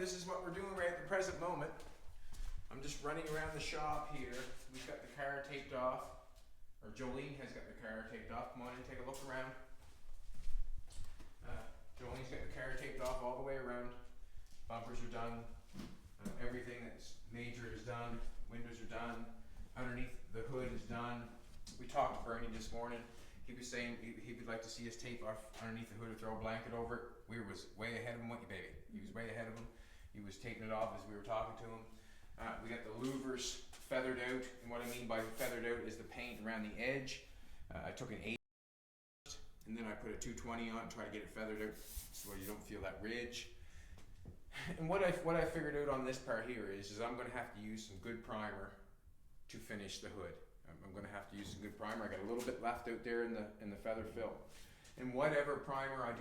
this is what we're doing right at the present moment. I'm just running around the shop here. We've got the car taped off, or Jolene has got the car taped off. Come on in, take a look around. Jolene's got the car taped off all the way around. Bumpers are done. Everything that's major is done. Windows are done. Underneath the hood is done. We talked to Bernie this morning. He was saying he would like to see us tape off underneath the hood or throw a blanket over it. We was way ahead of him, weren't you, baby? He was way ahead of him. He was taping it off as we were talking to him. We got the louvers feathered out, and what I mean by feathered out is the paint around the edge. I took an 8 and then I put a 220 on and try to get it feathered out so you don't feel that ridge. And what I figured out on this part here is I'm going to have to use some good primer to finish the hood. I'm going to have to use some good primer. I got a little bit left out there in the feather fill. And whatever primer I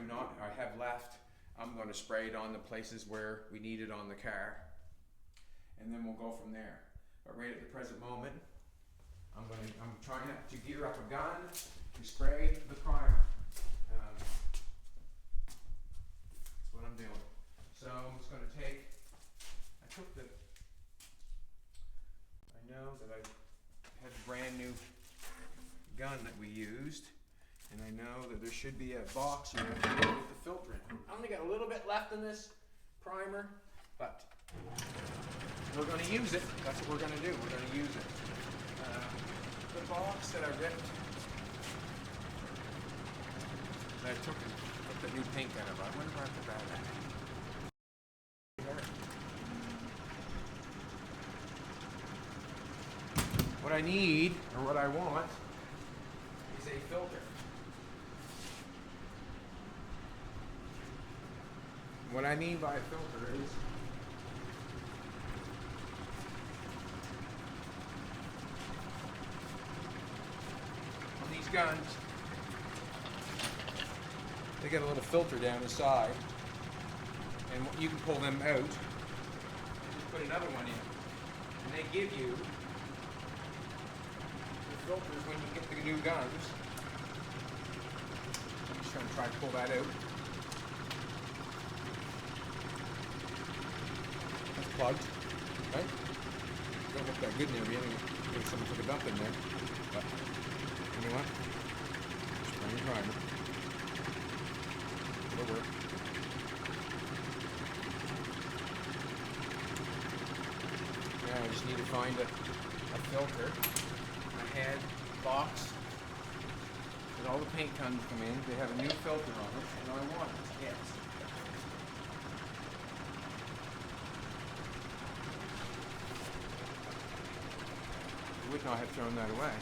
have left, I'm going to spray it on the places where we need it on the car. And then we'll go from there. But right at the present moment, I'm trying to gear up a gun to spray the primer. That's what I'm doing. So I'm just going to take, I know that I had a brand new gun that we used, and I know that there should be a box here with the filter in. I only got a little bit left in this primer, but we're going to use it. That's what we're going to do. We're going to use it. The box that I ripped, that I took the new paint out of, I wonder where I put that at. What I need, or what I want, is a filter. What I mean by a filter is on these guns, they got a little filter down the side, and you can pull them out and just put another one in, and they give you filters when you get the new guns. I'm just going to try to pull that out. That's plugged, right? Don't look that good in there, really. Maybe someone took a dump in there. But, you know what? Just bring your primer. It'll work. Now I just need to find a filter. Had box that all the paint cans come in. They have a new filter on it, and I want it. Yes. I would not have thrown that away.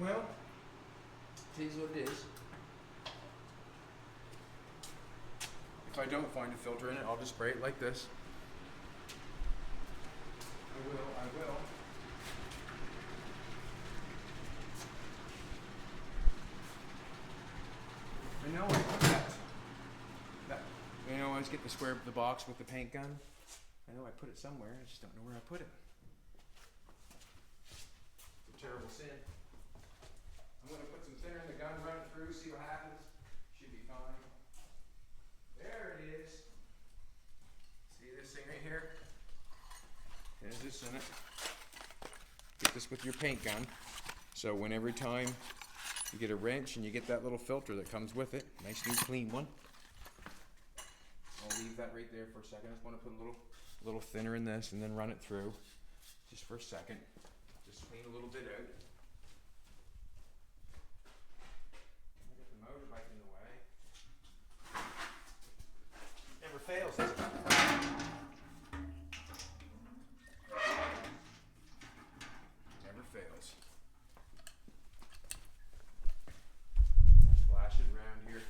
Well, here's what it is. If I don't find a filter in it, I'll just spray it like this. I will. I know I put that. You know, I always get the square of the box with the paint gun. I know I put it somewhere, I just don't know where I put it. It's a terrible sin. I'm going to put some thinner in the gun, run it through, see what happens. Should be fine. There it is. See this thing right here? There's this in it. Get this with your paint gun. So when every time you get a wrench and you get that little filter that comes with it, nice new clean one. I'll leave that right there for a second. I just want to put a little thinner in this and then run it through just for a second. Just clean a little bit out. Motorbike in the way. Never fails, does it? Never fails. Splash it around here.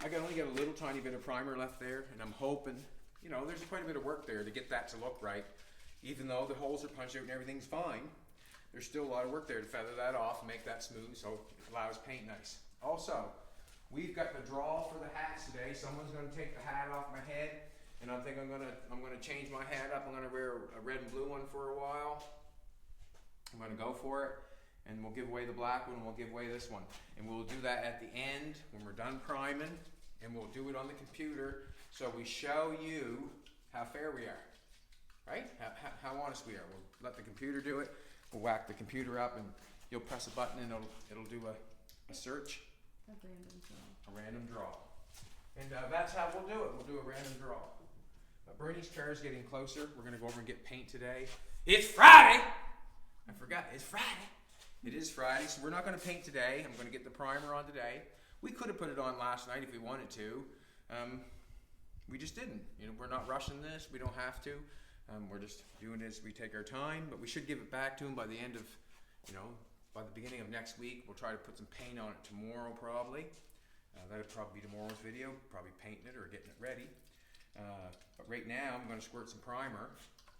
I only got a little tiny bit of primer left there, and I'm hoping, you know, there's quite a bit of work there to get that to look right. Even though the holes are punched out and everything's fine, there's still a lot of work there to feather that off and make that smooth so it allows paint nice. Also, we've got the draw for the hats today. Someone's gonna take the hat off my head, and I think I'm gonna change my hat up. I'm gonna wear a red and blue one for a while. I'm gonna go for it, and we'll give away the black one, and we'll give away this one. And we'll do that at the end when we're done priming, and we'll do it on the computer, so we show you how fair we are, right? How honest we are. We'll let the computer do it. We'll whack the computer up, and you'll press a button, and it'll do a search. A random draw. A random draw. And that's how we'll do it. We'll do a random draw. Bernie's car is getting closer. We're gonna go over and get paint today. It's Friday! I forgot, it's Friday. It is Friday, so we're not gonna paint today. I'm gonna get the primer on today. We could have put it on last night if we wanted to. We just didn't. You know, we're not rushing this. We don't have to. We're just doing this. We take our time, but we should give it back to him by the end of, by the beginning of next week. We'll try to put some paint on it tomorrow, probably. That'll probably be tomorrow's video. Probably painting it or getting it ready. But right now, I'm going to squirt some primer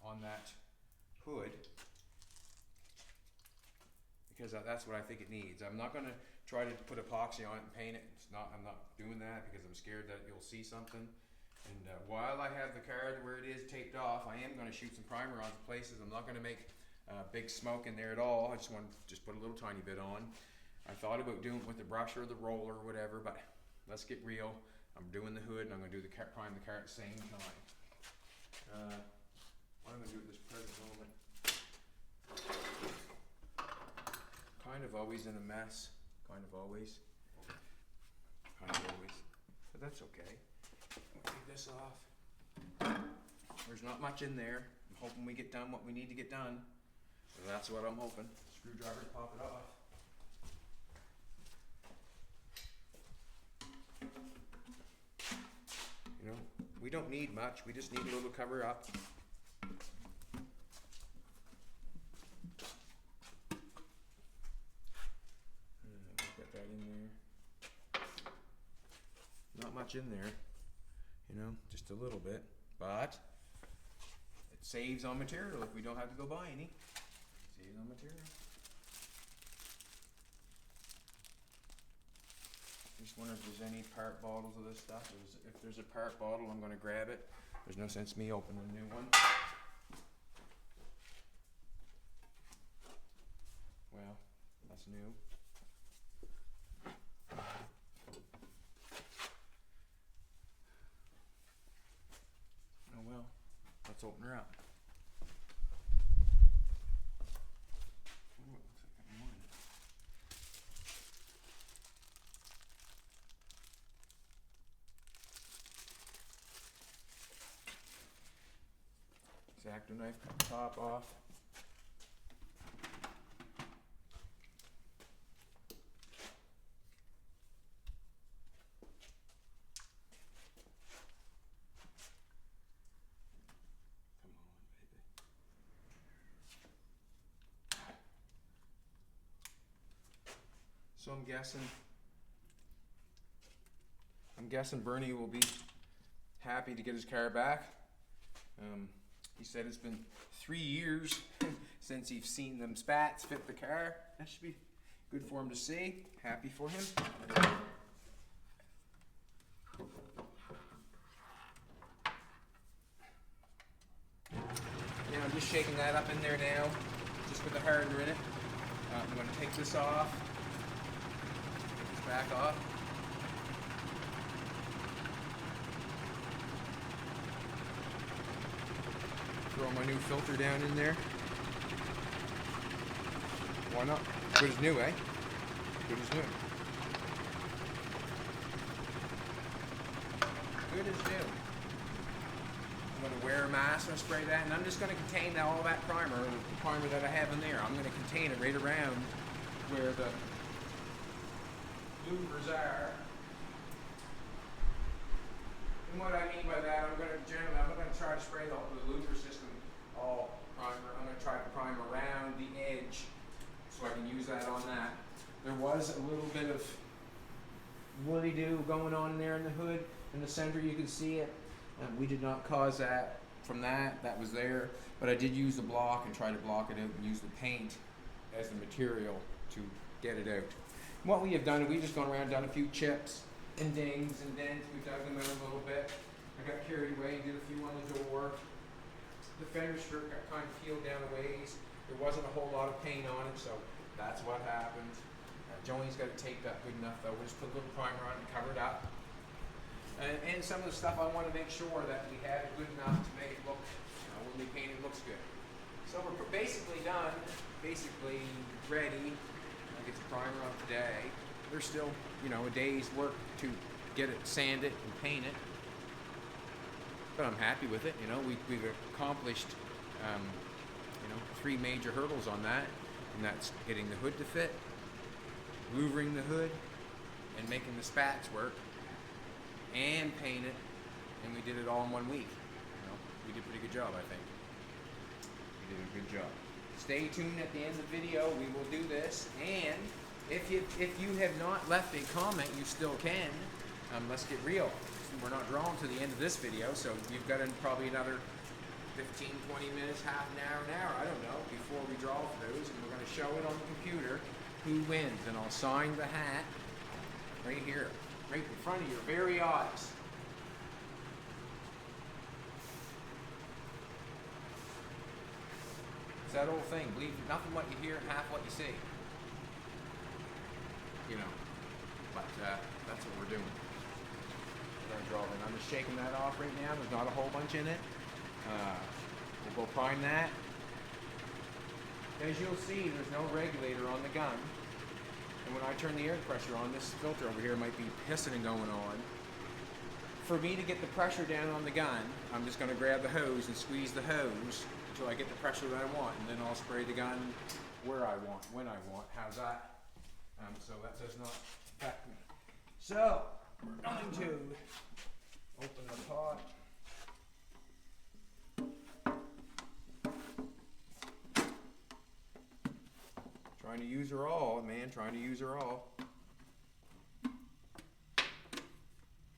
on that hood because that's what I think it needs. I'm not going to try to put epoxy on it and paint it. I'm not doing that because I'm scared that you'll see something. And while I have the card where it is taped off, I am going to shoot some primer on some places. I'm not going to make big smoke in there at all. I just want to put a little tiny bit on. I thought about doing it with the brush or the roller or whatever, but let's get real. I'm doing the hood and I'm going to do the prime the car at the same time. What I'm going to do at this present moment, kind of always in a mess, kind of always, but that's okay. We'll take this off. There's not much in there. I'm hoping we get done what we need to get done. So that's what I'm hoping. Screwdriver, pop it off. We don't need much, we just need a little cover up. Get that in there. Not much in there, just a little bit, but it saves on material if we don't have to go buy any. Saves on material. Just wonder if there's any part bottles of this stuff. If there's a part bottle, I'm going to grab it. There's no sense me opening a new one. Well, that's new. Oh well, let's open her up. X-Acto knife, cut the top off. Come on, baby. So I'm guessing Bernie will be happy to get his car back. He said it's been 3 years since he's seen them Spats fit the car. That should be good for him to see. Happy for him. Yeah, I'm just shaking that up in there now, just with the hardener in it. I'm going to take this off. Take this back off. Throw my new filter down in there. Why not? Good as new, eh? Good as new. Good as new. I'm going to wear a mask and spray that, and I'm just going to contain all that primer, the primer that I have in there. I'm going to contain it right around where the louvers are. And what I mean by that, I'm not going to try to spray the louver system all primer. I'm going to try to prime around the edge so I can use that on that. There was a little bit of woolly-do going on there in the hood. In the center you can see it. We did not cause that from that. That was there. But I did use the block and try to block it out and use the paint as the material to get it out. What we have done, we've just gone around and done a few chips and dings and dents. We dug them out a little bit. I got carried away and did a few on the door. The fender strip got kind of peeled down a ways. There wasn't a whole lot of paint on it, so that's what happened. Joni's got it taped up good enough though. We'll just put a little primer on it and cover it up. And some of the stuff I want to make sure that we have it good enough to make it look, when we paint it, looks good. So we're basically done, basically ready. I'll get the primer on today. There's still, a day's work to get it, sand it, and paint it. But I'm happy with it. We've accomplished, 3 major hurdles on that, and that's getting the hood to fit, louvering the hood, and making the spats work, and paint it, and we did it all in 1 week. We did a pretty good job, I think. We did a good job. Stay tuned at the end of the video. We will do this, and if you have not left a comment, you still can. Let's get real. We're not drawn to the end of this video, so you've got probably another 15, 20 minutes, half an hour, I don't know, before we draw for those, and we're going to show it on the computer who wins, and I'll sign the hat right here, right in front of your very eyes. It's that old thing, believe nothing what you hear, half what you see. But that's what we're doing. We're going to draw it. I'm just shaking that off right now. There's not a whole bunch in it. We'll go prime that. As you'll see, there's no regulator on the gun. And when I turn the air pressure on, this filter over here might be pissing and going on. For me to get the pressure down on the gun, I'm just going to grab the hose and squeeze the hose until I get the pressure that I want, and then I'll spray the gun where I want, when I want. How's that? So that does not affect me. So, we're going to open the pot. Trying to use her all, man, trying to use her all.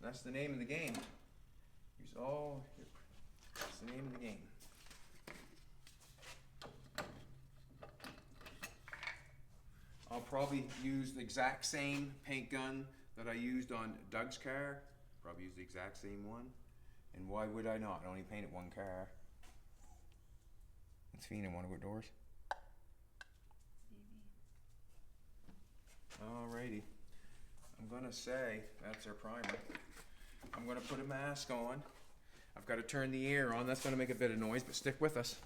That's the name of the game. Use all, that's the name of the game. I'll probably use the exact same paint gun that I used on Doug's car. Probably use the exact same one. And why would I not? I only painted 1 car. Let's see, want to go doors? Alrighty. I'm gonna say that's our primer. I'm gonna put a mask on. I've got to turn the air on. That's gonna make a bit of noise, but stick with us.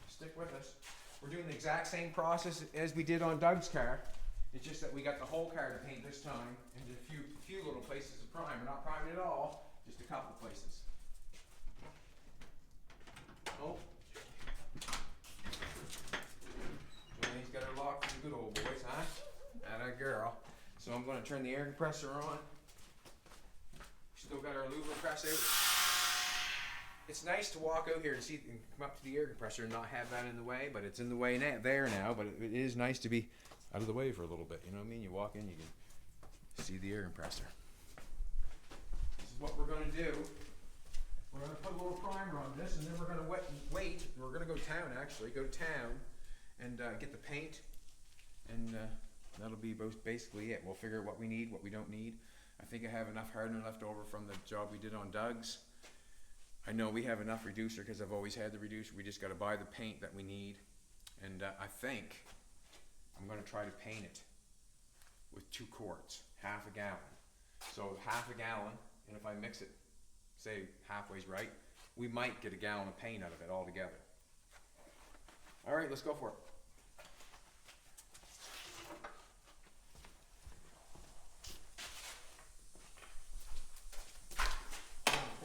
Stick with us. We're doing the exact same process as we did on Doug's car. It's just that we got the whole car to paint this time, and a few little places of prime. We're not priming at all, just a couple places. Oh. Joanne's got her lock for the good old boys, huh? Atta girl. So I'm going to turn the air compressor on. Still got our louver press out. It's nice to walk out here and see and come up to the air compressor and not have that in the way, but it's in the way there now. But it is nice to be out of the way for a little bit. You know what I mean? You walk in, you can see the air compressor. This is what we're going to do. We're going to put a little primer on this, and then we're going to wait. We're going to go to town, actually. Go to town and get the paint, and that'll be basically it. We'll figure out what we need, what we don't need. I think I have enough hardener left over from the job we did on Doug's. I know we have enough reducer because I've always had the reducer. We just got to buy the paint that we need. And I think I'm going to try to paint it with 2 quarts, half a gallon. So half a gallon, and if I mix it, say halfway's right, we might get a gallon of paint out of it altogether. All right, let's go for it.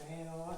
Fan on.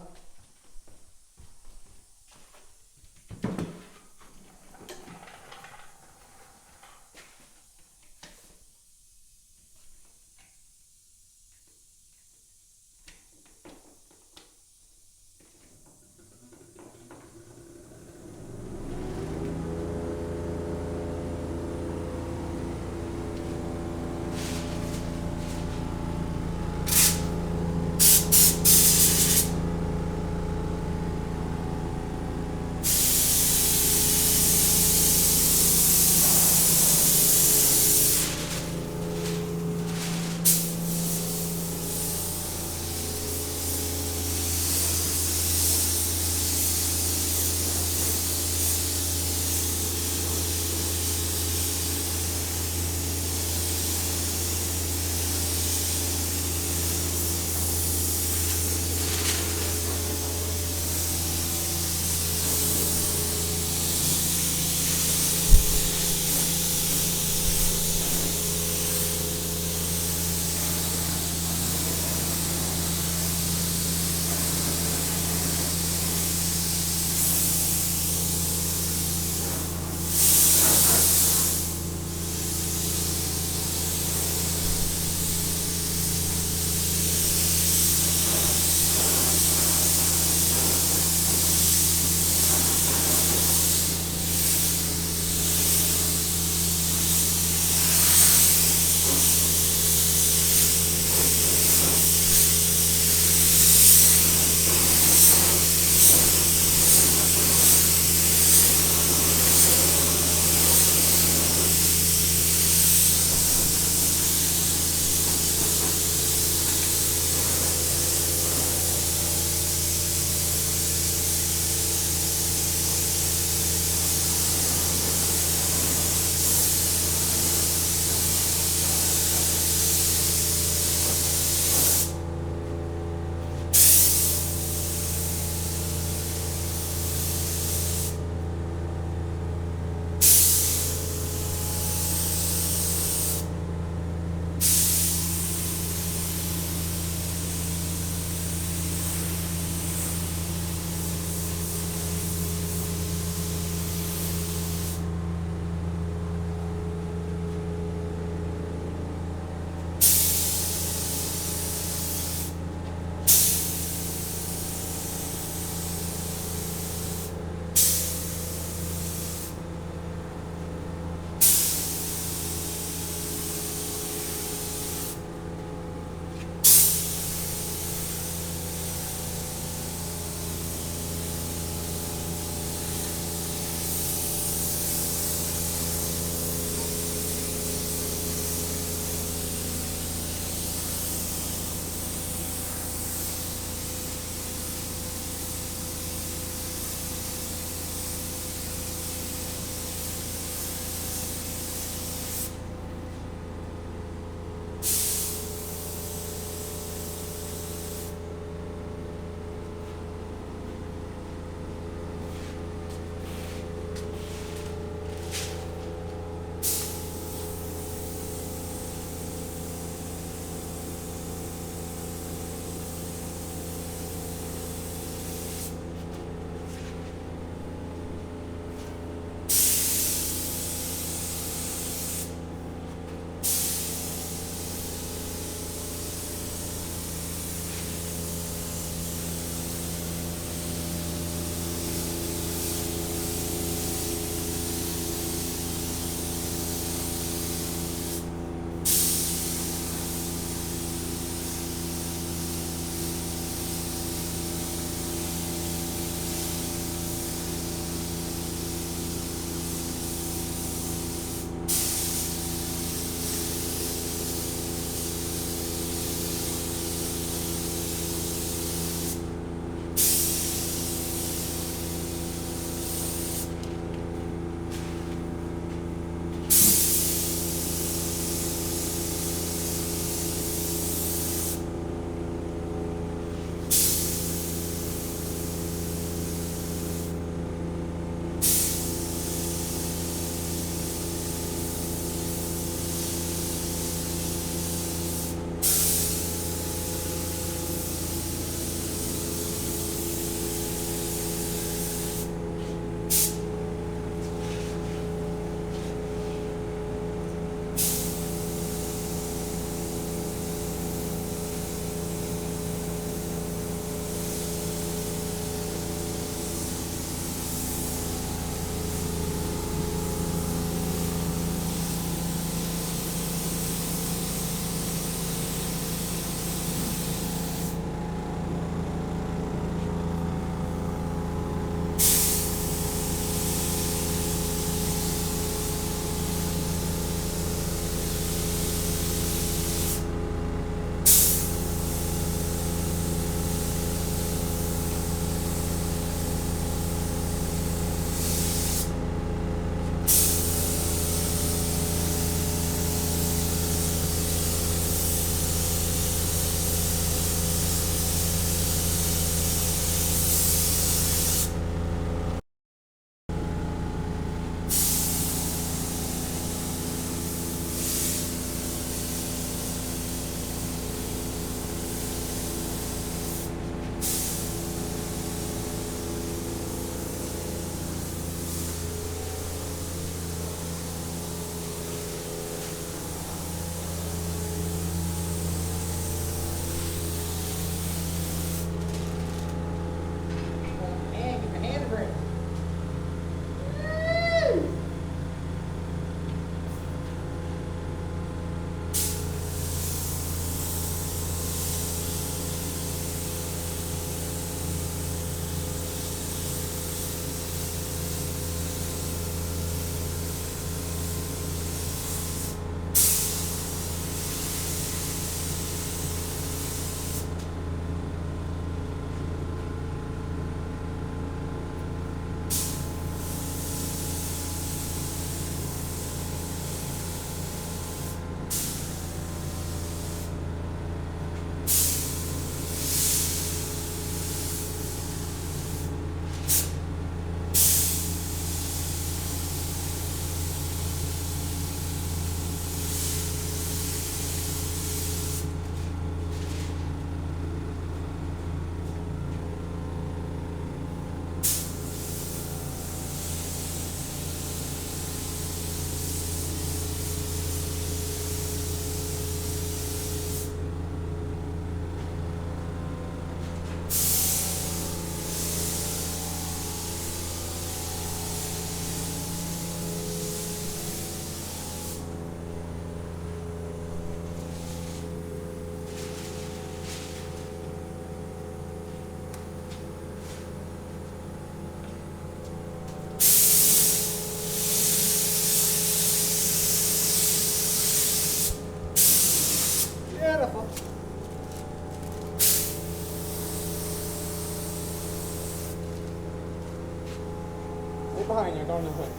behind you, go on the hood.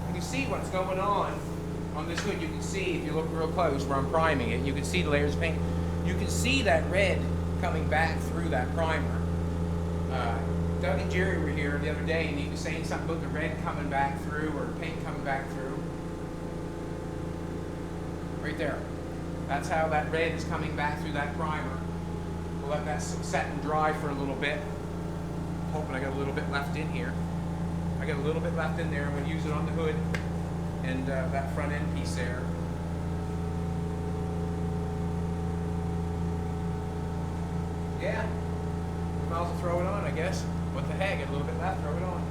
You can see what's going on this hood. You can see, if you look real close where I'm priming it, you can see the layers of paint. You can see that red coming back through that primer. Doug and Jerry were here the other day, and he was saying something about the red coming back through, or paint coming back through. Right there. That's how that red is coming back through that primer. We'll let that set and dry for a little bit. Hoping I got a little bit left in here. I got a little bit left in there. I'm going to use it on the hood and that front end piece there. Yeah. Might as well throw it on, I guess. What the heck? Got a little bit left. Throw it on.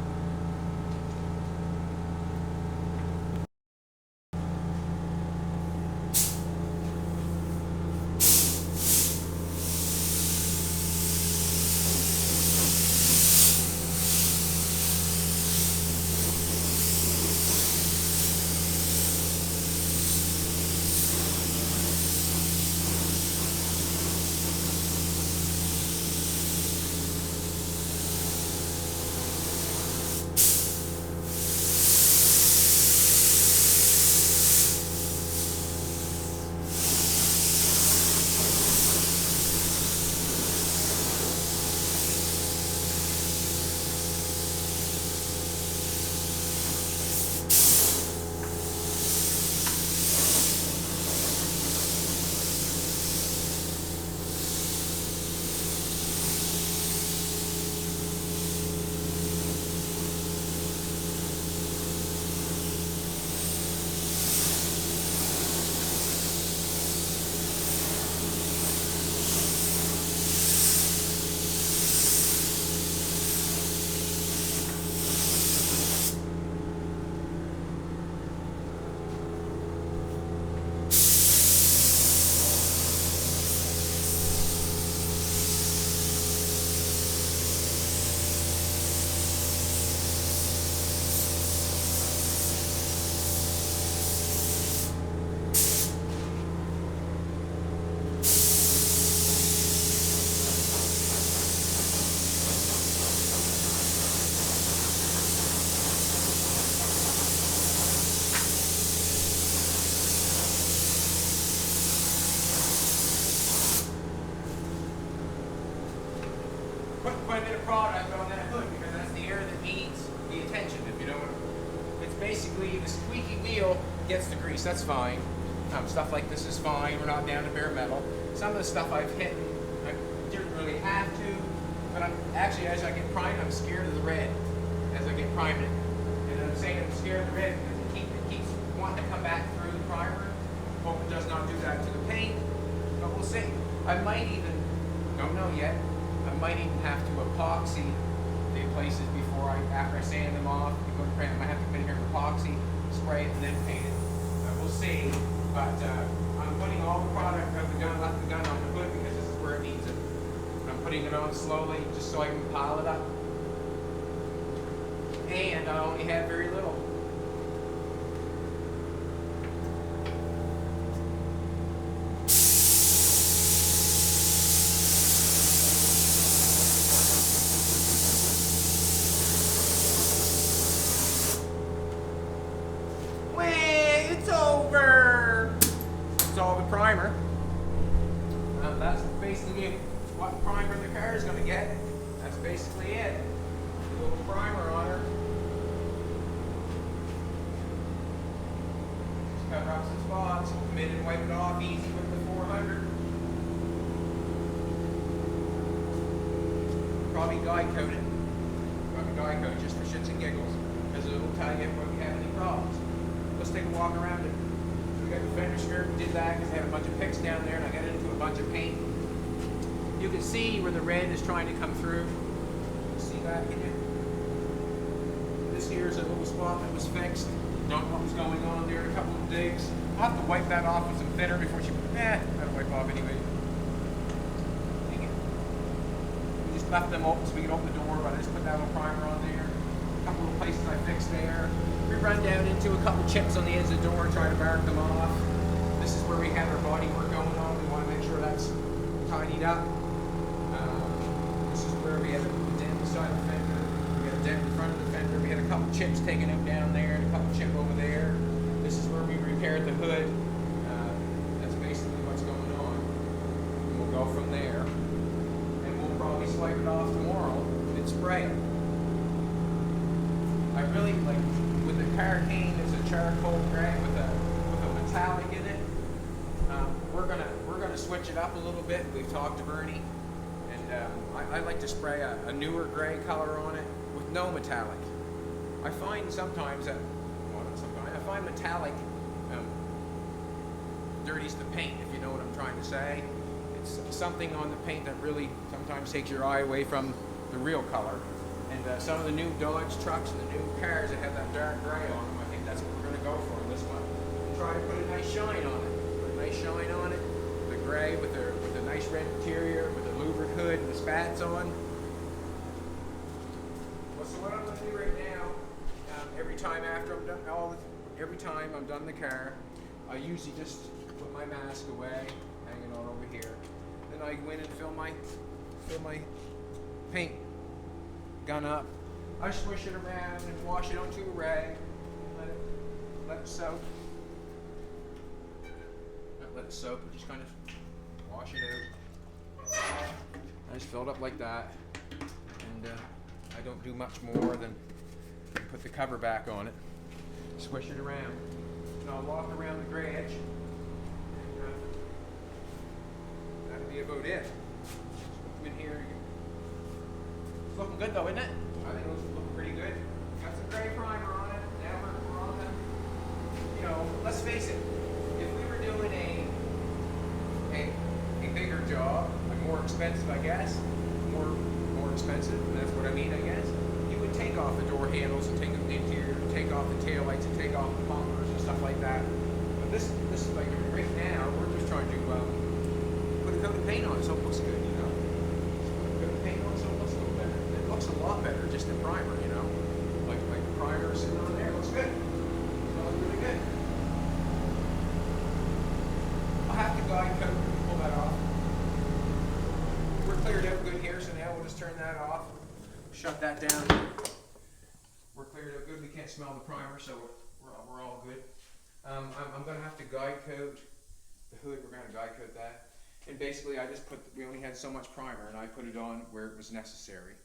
Quite a bit of product on that hood because that's the area that needs the attention. If you know what, it's basically the squeaky wheel gets the grease. That's fine. Stuff like this is fine. We're not down to bare metal. Some of the stuff I've hit, I didn't really have to, but I'm actually, as I get primed, I'm scared of the red as I get primed it. And I'm saying I'm scared of the red because it keeps wanting to come back through the primer. Hope it does not do that to the paint, but we'll see. I might even, don't know yet, I might even have to epoxy the places before after I sand them off. I might have to put in here epoxy, spray it, and then paint it. We'll see. But I'm putting all the product of the gun, left the gun on the hood because this is where it needs it. I'm putting it on slowly just so I can pile it up. And I only have very little. It's over. It's all the primer. That's basically what primer the car is going to get. That's basically it. A little primer on her. Just cover up some spots. Come in and wipe it off easy with the 400. Probably die coat it. Probably die coat just for shits and giggles, because it will tell you if we have any problems. Let's take a walk around it. We got the fender skirt, we did that because they have a bunch of picks down there, and I got into a bunch of paint. You can see where the red is trying to come through. See that? Can you? This here is a little spot that was fixed. Don't know what was going on there. A couple of digs. I'll have to wipe that off with some thinner before she. That'll wipe off anyway. Dang it. We just left them open so we could open the door, but I just put that little primer on there. couple of places I fixed there. We run down into a couple chips on the edge of the door and try to bark them off. This is where we have our body work going on. We want to make sure that's tidied up. This is where we had a dent inside the fender. We had a dent in front of the fender. We had a couple chips taken out down there and a couple chip over there. This is where we repaired the hood. That's basically what's going on. And we'll go from there. And we'll probably swipe it off tomorrow and spray it. I really like, with the car cane, it's a charcoal gray with a metallic in it. We're gonna switch it up a little bit. We've talked to Bernie, and I like to spray a newer gray color on it with no metallic. I find sometimes that, well, not sometimes, I find metallic dirties the paint, if you know what I'm trying to say. It's something on the paint that really sometimes takes your eye away from the real color. And some of the new Dodge trucks and the new cars that have that dark gray on them, I think that's what we're going to go for in this one. Try to put a nice shine on it. Put a nice shine on it. The gray with the nice red interior, with the louvered hood and the spats on. Well, so what I'm going to do right now, every time after I'm done, every time I'm done the car, I usually just put my mask away, hanging on over here. Then I go in and fill my paint gun up. I swish it around and wash it onto a rag and let it soak. Not let it soak, but just kind of wash it out. I just fill it up like that, and I don't do much more than put the cover back on it, swish it around, and I'll walk around the gray edge, and that'll be about it. Come in here. It's looking good though, isn't it? I think it looks pretty good. Got some gray primer on it. Now we're on the, you know, let's face it, if we were doing a bigger job, like more expensive, I guess, more expensive, and that's what I mean, I guess, you would take off the door handles and take off the interior, and take off the tail lights and take off the bumpers and stuff like that. But this is like, right now, we're just trying to put a coat of paint on it so it looks good, you know? Put a coat of paint on it so it looks a little better. It looks a lot better just in primer, you know? Like the primer sitting on there looks good. It smells really good. I'll have to guide coat, pull that off. We're cleared out good here, so now we'll just turn that off. Shut that down. We're cleared out good. We can't smell the primer, so we're all good. I'm going to have to guide coat the hood. We're going to guide coat that. And basically, we only had so much primer, and I put it on where it was necessary.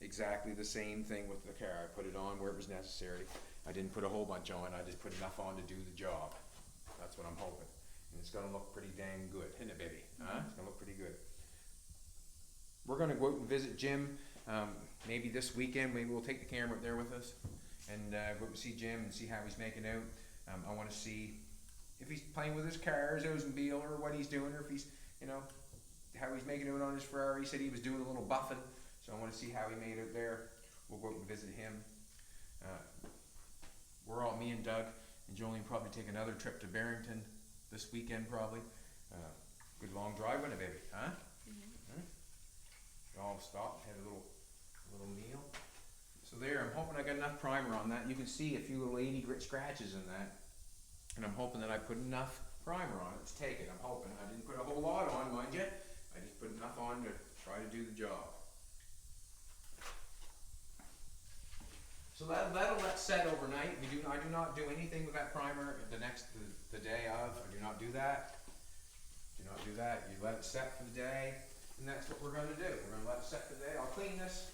Exactly the same thing with the car. I put it on where it was necessary. I didn't put a whole bunch on. I just put enough on to do the job. That's what I'm hoping. And it's going to look pretty dang good, isn't it, baby? Huh? It's going to look pretty good. We're going to go out and visit Jim. Maybe this weekend. Maybe we'll take the camera up there with us and go out and see Jim and see how he's making out. I want to see if he's playing with his cars, Oldsmobile, or what he's doing, or if he's, you know, how he's making out on his Ferrari. He said he was doing a little buffing, so I want to see how he made out there. We'll go out and visit him. Me and Doug and Jolene probably take another trip to Barrington this weekend probably. Good long drive, wasn't it, baby? Huh? All stopped, had a little meal. So there, I'm hoping I got enough primer on that. You can see a few little 80 grit scratches in that. And I'm hoping that I put enough primer on it to take it. I'm hoping. I didn't put a whole lot on, mind you. I just put enough on to try to do the job. So that'll let set overnight. I do not do anything with that primer the day of. I do not do that. Do not do that. You let it set for the day. And that's what we're going to do. We're going to let it set today. I'll clean this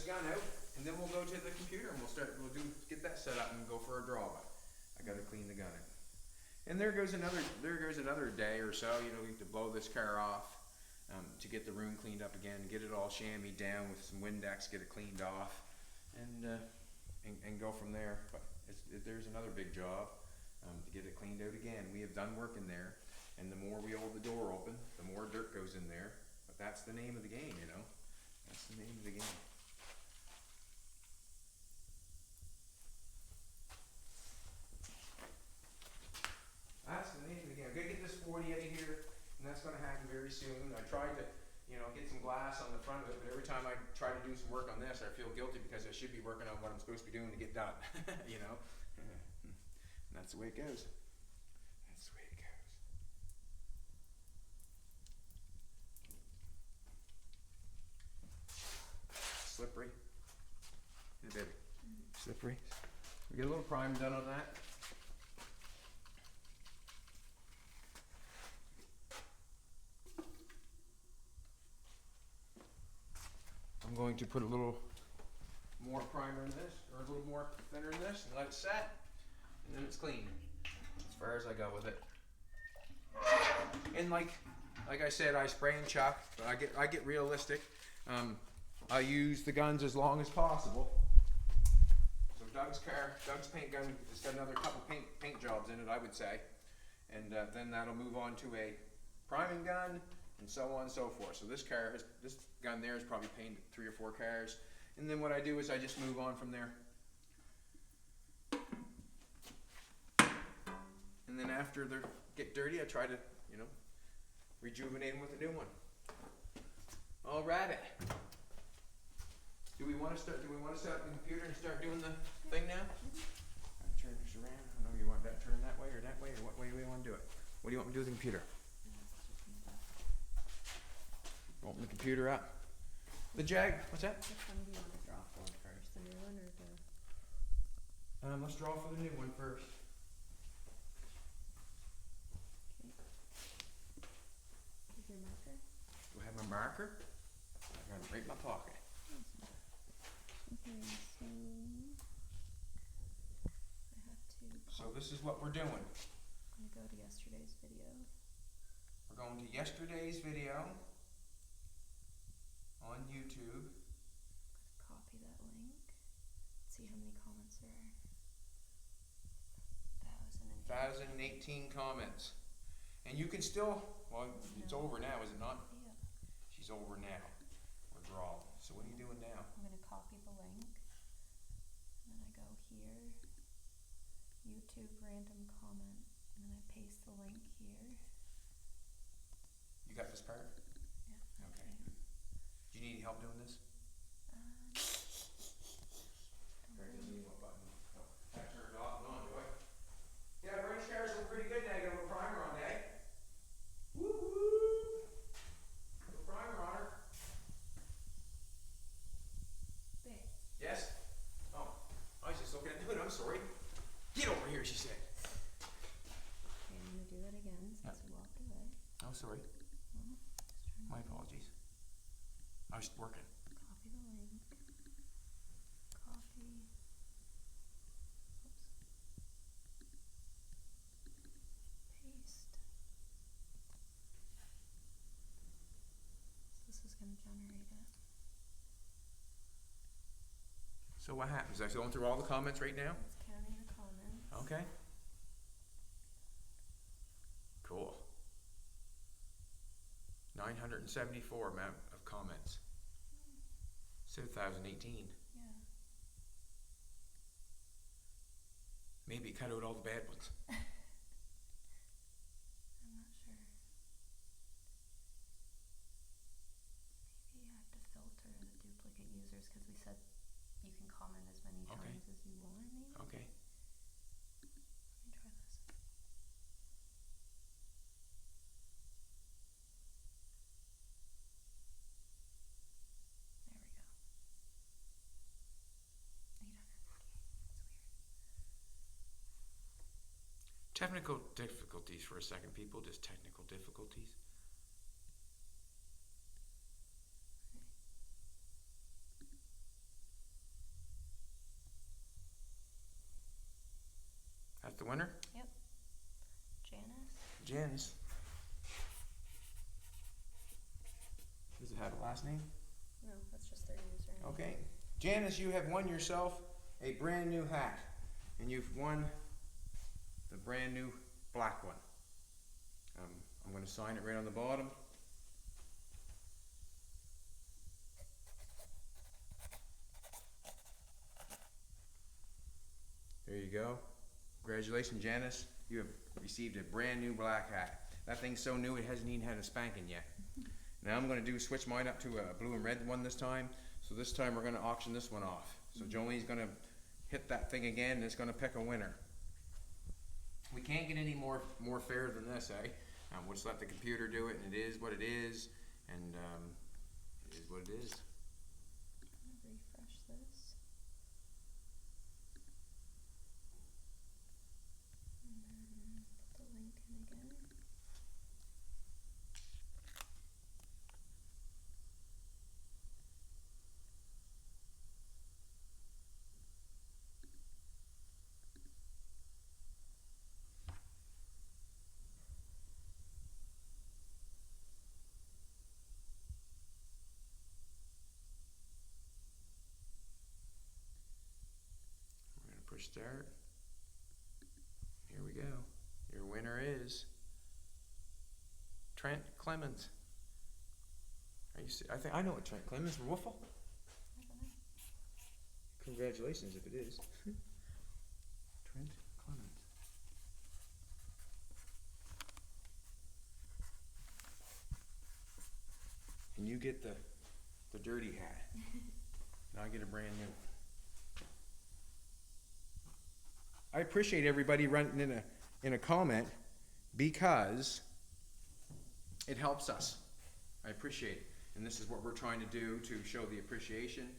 gun out, and then we'll go to the computer and get that set up and go for a draw. I got to clean the gun out. And there goes another day or so. You know, we have to blow this car off to get the room cleaned up again, get it all chamoised down with some Windex, get it cleaned off, and go from there. But there's another big job to get it cleaned out again. We have done work in there, and the more we hold the door open, the more dirt goes in there. That's the name of the game, you know. That's the name of the game. That's the name of the game. I'm going to get this 40 out of here, and that's going to happen very soon. I tried to, you know, get some glass on the front of it, but every time I try to do some work on this, I feel guilty because I should be working on what I'm supposed to be doing to get done. You know, and that's the way it goes. That's the way it goes. Slippery. Hey, baby. Slippery. We get a little prime done on that. I'm going to put a little more primer in this, or a little more thinner in this, and let it set, and then it's clean. As far as I go with it. And like I said, I spray and chuck, but I get realistic. I use the guns as long as possible. So Doug's paint gun has got another couple paint jobs in it, I would say, and then that'll move on to a priming gun, and so on and so forth. So this gun there is probably painted 3 or 4 cars, and then what I do is I just move on from there. And then after they get dirty, I try to, rejuvenate them with a new one. Alrighty. Do we want to start? Do we want to set up the computer and start doing the thing now? Turn this around. I don't know. You want that turned that way or that way, or what way do we want to do it? What do you want me to do with the computer? Open the computer up. The Jag. What's that? Which one do you want to draw for first? The new one or the? Let's draw for the new one first. Okay. Is your marker? Do I have my marker? I got it right in my pocket. Okay, so I have to. So this is what we're doing. I'm gonna go to yesterday's video. We're going to yesterday's video on YouTube. Copy that link. See how many comments there are. 1,018 comments. And you can still, well, it's No. over now, is it not? Yeah. She's over now. We're drawing. So what are you doing now? I'm gonna copy the link. And then I go here. YouTube random comment. And then I paste the link here. You got this part? Yeah. Okay. Do you need help doing this? Very easy. What button? Oh, that turned off and on, do I? Yeah, Bernie's cars look pretty good now. You got a little primer on, eh? Woo woo! Little primer on her. Babe. Yes? Oh, I was just looking at it. I'm sorry. Get over here, she said. Okay, I'm gonna do that again since we walked away. Oh, sorry. Just My trying to apologies. I was working. copy the link. Copy. Oops. Paste. So this is gonna generate it. So what happens? I was going through all the comments right now? It's counting the comments. Okay. Cool. 974 amount of comments. So 1,018. Yeah. Maybe cut out all the bad ones. I'm not sure. Maybe I have to filter the duplicate users because we said you can comment as many Okay. times as you want, maybe? Okay. Let me try this. There we go. 848. That's weird. Technical difficulties for a second, people. Just technical difficulties. That's the winner? Yep. Janice? Janice. Does it have a last name? No, that's just their username. Okay. Janice, you have won yourself a brand new hat. And you've won the brand new black one. I'm going to sign it right on the bottom. There you go. Congratulations, Janice. You have received a brand new black hat. That thing's so new it hasn't even had a spanking yet. Now I'm going to switch mine up to a blue and red one this time. So this time we're gonna auction this one off. So Jolene's gonna hit that thing again and it's gonna pick a winner. We can't get any more fair than this, eh? We'll just let the computer do it, and it is what it is, and it is what it is. I'm gonna refresh this. And then put the link in again. We're gonna push start. Here we go. Your winner is Trent Clemens. Are you? I think I know what Trent Clemens from Woofle. I don't know. Congratulations if it is. Trent Clemens. And you get the dirty hat. Now I get a brand new one. I appreciate everybody running in a comment because it helps us. I appreciate it. And this is what we're trying to do to show the appreciation.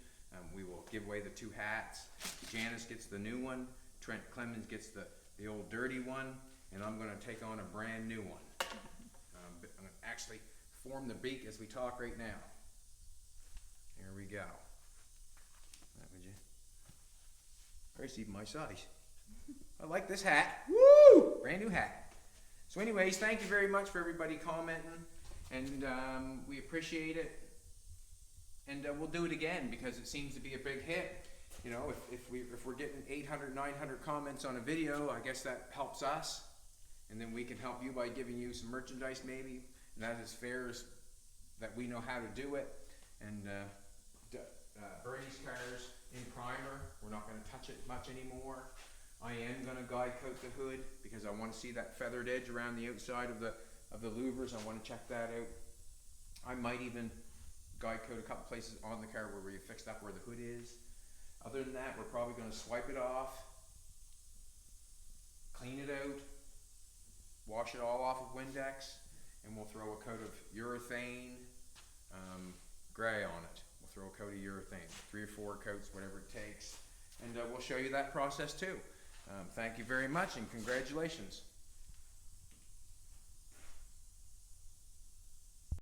We will give away the 2 hats. Janice gets the new one. Trent Clemens gets the old dirty one. And I'm going to take on a brand new one. I'm going to actually form the beak as we talk right now. Here we go. That would you? It's even my size. I like this hat. Woo! Brand new hat. So anyways, thank you very much for everybody commenting. And we appreciate it. And we'll do it again because it seems to be a big hit. You know, if we're getting 800, 900 comments on a video, I guess that helps us. And then we can help you by giving you some merchandise maybe. And that is fair as that we know how to do it. And Bernie's cars in primer. We're not going to touch it much anymore. I am going to guide coat the hood because I want to see that feathered edge around the outside of the louvers. I want to check that out. I might even guide coat a couple places on the car where we fixed up where the hood is. Other than that, we're probably going to swipe it off, clean it out, wash it all off with Windex, and we'll throw a coat of urethane gray on it. We'll throw a coat of urethane, 3 or 4 coats, whatever it takes. And we'll show you that process too. Thank you very much and congratulations.